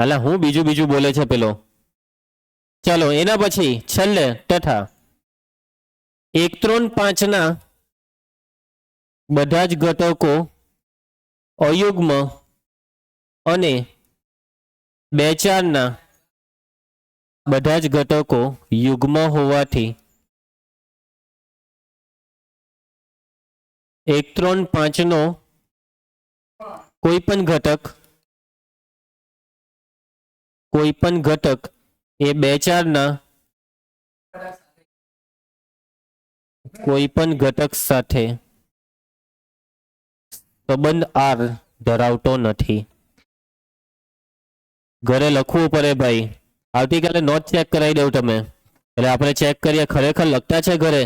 અલા હું બીજું બોલે છે પેલો ચાલો એના પછી છેલ્લે તથા 1 3 5 ના બધા જ ઘટકો અયુગ્મ અને 2 4 ના બધા જ ઘટકો યુગ્મ હોવાથી 1 3 5 નો કોઈ પણ ઘટક એ 2 4 ના કોઈ પણ ઘટક સાથે સંબંધ આર ધરાવતો નથી ઘરે લખવું પડે ભાઈ આવતીકાલે નોટ ચેક કરાવી દઉં તમે એટલે આપણે ચેક કરીએ ખરેખર લખતા છે ઘરે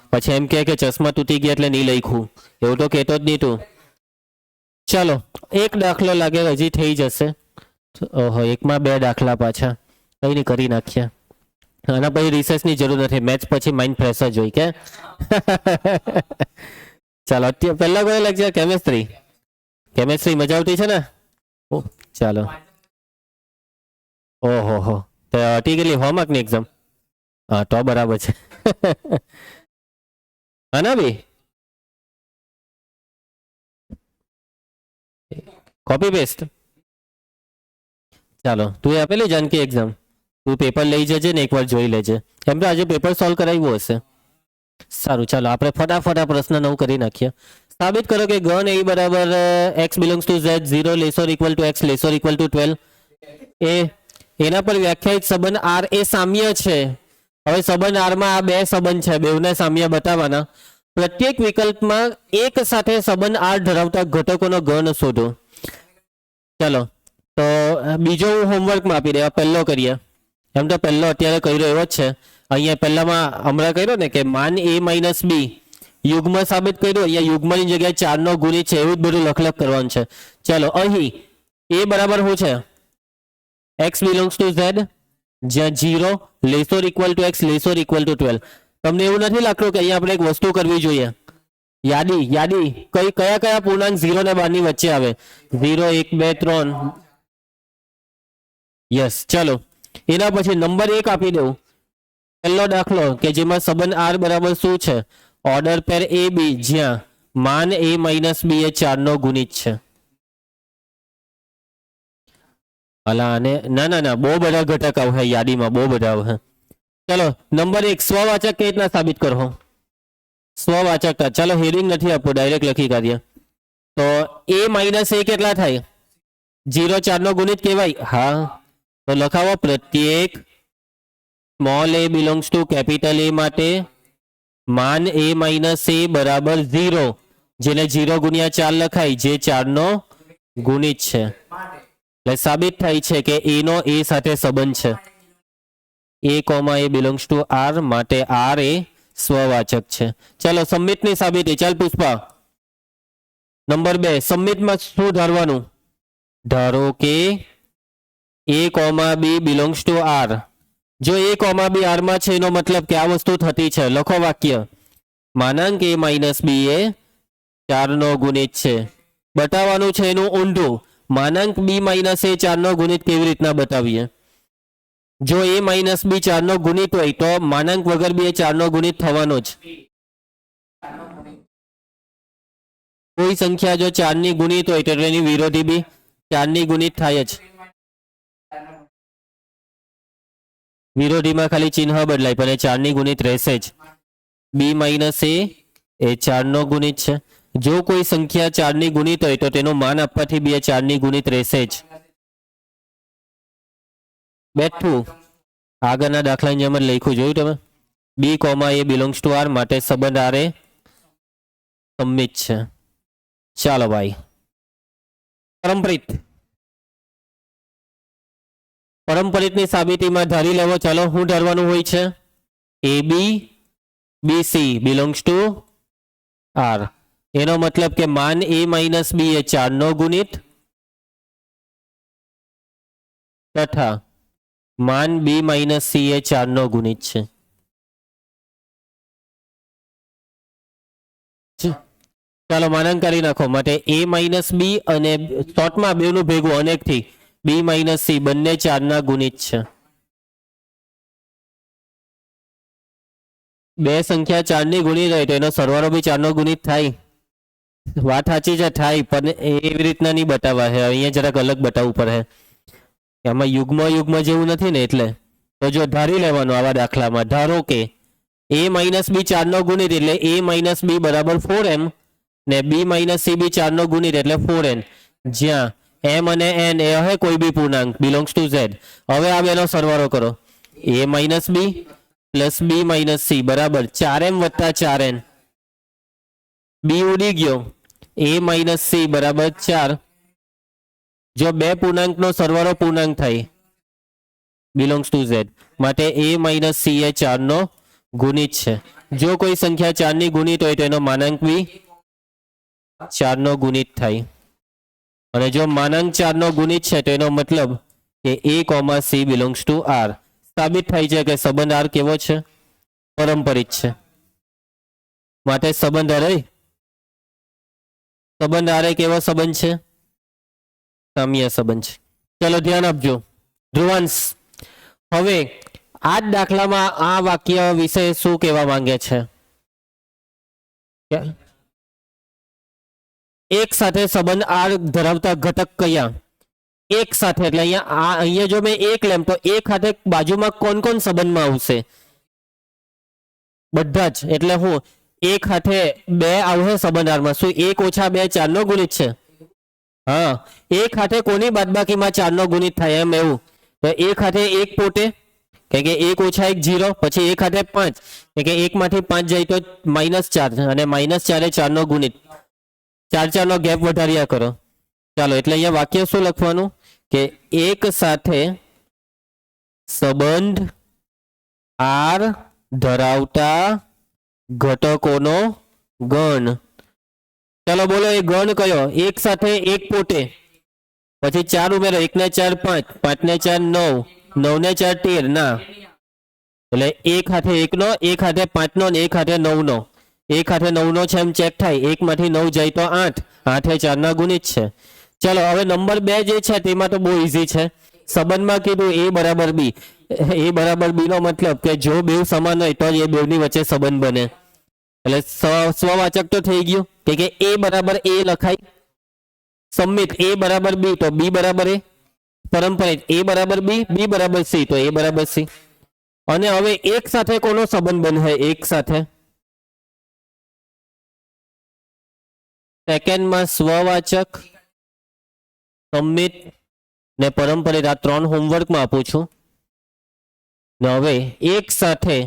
પછી એમ કે ચશ્મા તૂટી ગયા એટલે નહીં લખ્યું એવું તો કહેતો જ નહીં તું ચાલો એક દાખલો લાગે હજી થઈ જશે ઓહો એકમાં 2 દાખલા પાછા કઈ નહીં કરી નાખ્યા આના પછી રિસર્ચની જરૂર નથી મેચ પછી માઇન્ડ ફ્રેશ જ હોય કે ચાલો અત્યારે પહેલા કોઈ લેક્ચર કેમેસ્ટ્રી મજા આવતી છે ને ચાલો ઓહો હો તો હતી કેટલી હોમવર્કની એક્ઝામ હા તો બરાબર છે હા ના ભાઈ કોપી પેસ્ટ ચાલો તું આપેલી જાનકી એક્ઝામ તું પેપર લઈ જજે ને એકવાર જોઈ લેજે એમ તો આજે પેપર સોલ્વ કરાવ્યું હશે સારું ચાલો આપણે ફટાફટ આ પ્રશ્ન 9 કરી નાખીએ સાબિત કરો કે ગણ એ બરાબર x belongs to z 0 less or equal to x less or equal to 12 એના પર વ્યાખ્યાયિત સંબંધ r એ સામ્ય છે હવે સંબંધ r માં આ બે સંબંધ છે બેવને સામ્ય બતાવવાના પ્રત્યેક વિકલ્પમાં એક સાથે સંબંધ r ધરાવતા ઘટકોનો ગણ શોધો ચાલો તો બીજો હું હોમવર્કમાં આપી દેવા પહેલો કરીએ એમ તો પહેલો અત્યારે કર્યો એવો જ છે અહીંયા પહેલામાં હમણાં કર્યો ને કે માન a માઇનસ બી યુગ્મ સાબિત કર્યું અહીંયા યુગ્મની જગ્યાએ 4 નો ગુણિત છે એવું જ બધું લખ કરવાનું છે ચાલો અહીં a બરાબર શું છે x belongs to z જ્યાં 0 less or equal to x less or equal to 12 તમને એવું નથી લાગતું કે અહીંયા આપણે એક વસ્તુ કરવી જોઈએ? યાદી યાદી કઈ કયા કયા પૂર્ણાંક 0 ને 12 ની વચ્ચે આવે? 0 1 2 3. યસ, ચલો એના પછી નંબર 1 આપી દઉં. પહેલો દાખલો કે જેમાં સંબંધ r બરાબર શું છે? ઓર્ડર પેર a b, જ્યાં માન a માઇનસ b એ 4 નો ગુણિત છે. અલા આને ના ના ના, બહુ બધા ઘટક આવે યાદીમાં, બહુ બધા આવે. ચલો નંબર 1, સ્વવાચક કઈ રીતના સાબિત કરો? સ્વવાચકતા, ચાલો હેડિંગ નથી આપો, ડાયરેક્ટ લખી કાઢીએ. તો a માઇનસ a કેટલા થાય? 0 4 નો ગુણિત કહેવાય. હા, તો લખાવો પ્રત્યેક small a belongs to capital a માટે માન a માઇનસ a બરાબર 0, જેને 0 ગુણ્યા 4 લખાય, જે 4 નો ગુણિત છે. એટલે સાબિત થાય છે કે a નો a સાથે સંબંધ છે. a, a belongs to r માટે r એ સ્વવાચક છે. ચાલો સંમિતની સાબિતી. ચાલ પુષ્પા. નંબર 2, સંમિતમાં શું ધારવાનું? ધારો કે a, b belongs to r. જો a, b r માં છે એનો મતલબ કે આ વસ્તુ થતી છે. લખો વાક્ય. માનાંક a માઇનસ b એ 4 નો ગુણિત છે. બતાવવાનું છે એનું ઊંધું. માનાંક b માઇનસ a 4 નો ગુણિત કેવી રીતના બતાવીએ? જો a માઇનસ b 4 નો ગુણિત હોય તો માનાંક વગર b એ 4 નો ગુણિત થવાનો જ. કોઈ સંખ્યા જો 4 ની ગુણિત હોય તો એની વિરોધી બી 4 ની ગુણિત થાય જ. વિરોધીમાં ખાલી ચિહ્ન બદલાય, પણ એ 4 ની ગુણિત રહેશે જ. b માઇનસ a એ 4 નો ગુણિત છે. જો કોઈ સંખ્યા 4 ની ગુણિત હોય તો તેનું માન આપવાથી બી એ 4 ની ગુણિત રહેશે જ. બેઠું આગળના દાખલાની જેમ જ લખ્યું, જોયું તમે? b, a belongs to r માટે સંબંધ r એ સંમિત છે. ચાલો ભાઈ, પરંપરિતની સાબિતીમાં ધારી લેવો. ચાલો, શું ધારવાનું હોય છે? ab bc belongs to r. એનો મતલબ કે માન a માઇનસ b એ 4 નો ગુણિત તથા માન b માઇનસ c એ 4 નો ગુણિત છે. ચાલો માનાંક કરી નાખો. માટે a માઇનસ b અને શોર્ટમાં બેનું ભેગું અનેકથી b માઇનસ c બંને 4 ના ગુણિત છે. બે સંખ્યા 4 ની ગુણિત હોય તો એનો સરવાળો બી 4 નો ગુણિત થાય. વાત સાચી છે, થાય, પણ એવી રીતના નહીં બતાવવા છે. અહીંયા જરાક અલગ બતાવવું પડે. એમાં યુગ્મ જેવું નથી ને, એટલે તો જો ધારી લેવાનું આવા દાખલામાં. ધારો કે a માઇનસ b 4 નો ગુણિત એટલે a માઇનસ b બરાબર 4m ને b માઇનસ c બી 4 નો ગુણિત એટલે 4n, જ્યાં m અને n એ હે કોઈ બી પૂર્ણાંક બિલોંગ્સ ટુ z. હવે આ બેનો સરવાળો કરો. a minus b plus b minus c બરાબર 4m વત્તા 4n. b ઉડી ગયો. a માઇનસ c બરાબર 4. જો બે પૂર્ણાંકનો સરવાળો પૂર્ણાંક થાય બિલોંગ્સ ટુ z, માટે a માઇનસ c એ 4 નો ગુણિત છે. જો કોઈ સંખ્યા 4 ની ગુણિત હોય તો એનો માનાંક બી 4 નો ગુણિત થાય. અને જો માનાંક 4 નો ગુણિત છે તો એનો મતલબ કે a, c belongs to r. સાબિત થાય છે કે સંબંધ r કેવો છે? પરંપરિત છે. માટે સંબંધ r એ કેવો સંબંધ છે? સામ્ય સંબંધ છે. ચલો ધ્યાન આપજો ધ્રુવાંશ. હવે આ જ દાખલામાં આ વાક્ય વિશે શું કહેવા માંગે છે? એક સાથે સંબંધ r ધરાવતા ઘટક કયા? એક સાથે એટલે અહીંયા જો મેં એક લેમ તો એક સાથે બાજુમાં કોણ કોણ સંબંધમાં આવશે? બધા જ. એટલે હું એક સાથે 2 આવશે સંબંધ r માં. શું 1 ઓછા 2 4 નો ગુણિત છે? હા, એક હાથે કોની બાદબાકીમાં 4 નો ગુણિત થાય એમ એવું. તો એક હાથે 1 પોતે, કે 1 ઓછા 1 0, પછી એક હાથે 5, કે 1 માંથી 5 જાય તો -4, અને -4 એ 4 નો ગુણિત. 4 નો ગેપ વધાર્યા કરો. ચાલો, એટલે અહીંયા વાક્ય શું લખવાનું કે એક સાથે સંબંધ r ધરાવતા ઘટકોનો ગણ. ચાલો બોલો, એ ગણ કયો? એક સાથે 1 પોતે, પછી 4 ઉમેરો. 1 ને 4 5, 5 ને 4 9, 9 ને 4 13. ના, એટલે એક હાથે 1 નો, એક હાથે 5 નો, એક હાથે 9 નો. એક હાથે 9 નો છે એમ ચેક થાય, 1 માંથી 9 જાય તો 8, 8 એ 4 ના ગુણિત છે. ચલો હવે નંબર 2 જે છે તેમાં તો બહુ ઈઝી છે. સંબંધમાં કીધું a બરાબર b. a બરાબર b નો મતલબ કે જો બે સમાન હોય તો એ બેની વચ્ચે સંબંધ બને. એટલે સ્વવાચક તો થઈ ગયું કે a બરાબર a લખાય. સંમિત a બરાબર b તો b બરાબર a. પરંપરિત a બરાબર b, b બરાબર c તો a બરાબર c. અને હવે એક સાથે કોનો સંબંધ બને? એક સાથે સેકન્ડમાં સ્વવાચક, સંમિત ને પરંપરિત, આ 3 હોમવર્કમાં આપું છું. ને હવે એક સાથે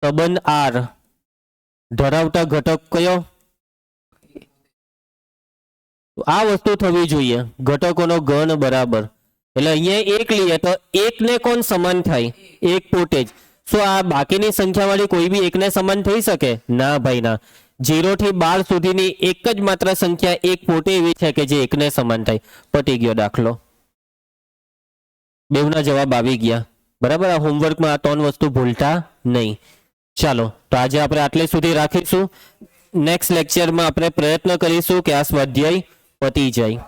સંબંધ r ધરાવતા ઘટક કયો? આ વસ્તુ થવી જોઈએ ઘટકોનો ગણ બરાબર. એટલે અહીંયા એક લઈએ તો એકને કોણ સમાન થાય? એક પોતે જ. શું આ બાકીની સંખ્યાવાળી કોઈ બી એકને સમાન થઈ શકે? ના ભાઈ ના. 0 થી 12 સુધીની એક જ માત્ર સંખ્યા એક પોતે એવી છે કે જે એકને સમાન થાય. પતી ગયો દાખલો. બેવના જવાબ આવી ગયા. બરાબર. આ હોમવર્કમાં આ 3 વસ્તુ ભૂલતા નહીં. ચાલો તો આજે આપણે આટલે સુધી રાખીશું. નેક્સ્ટ લેક્ચરમાં આપણે પ્રયત્ન કરીશું કે આ સ્વાધ્યાય પતી જાય.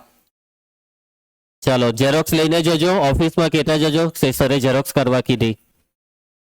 ચાલો ઝેરોક્સ લઈને જજો, ઓફિસમાં કહેતા જજો સરે ઝેરોક્સ કરવા કીધી.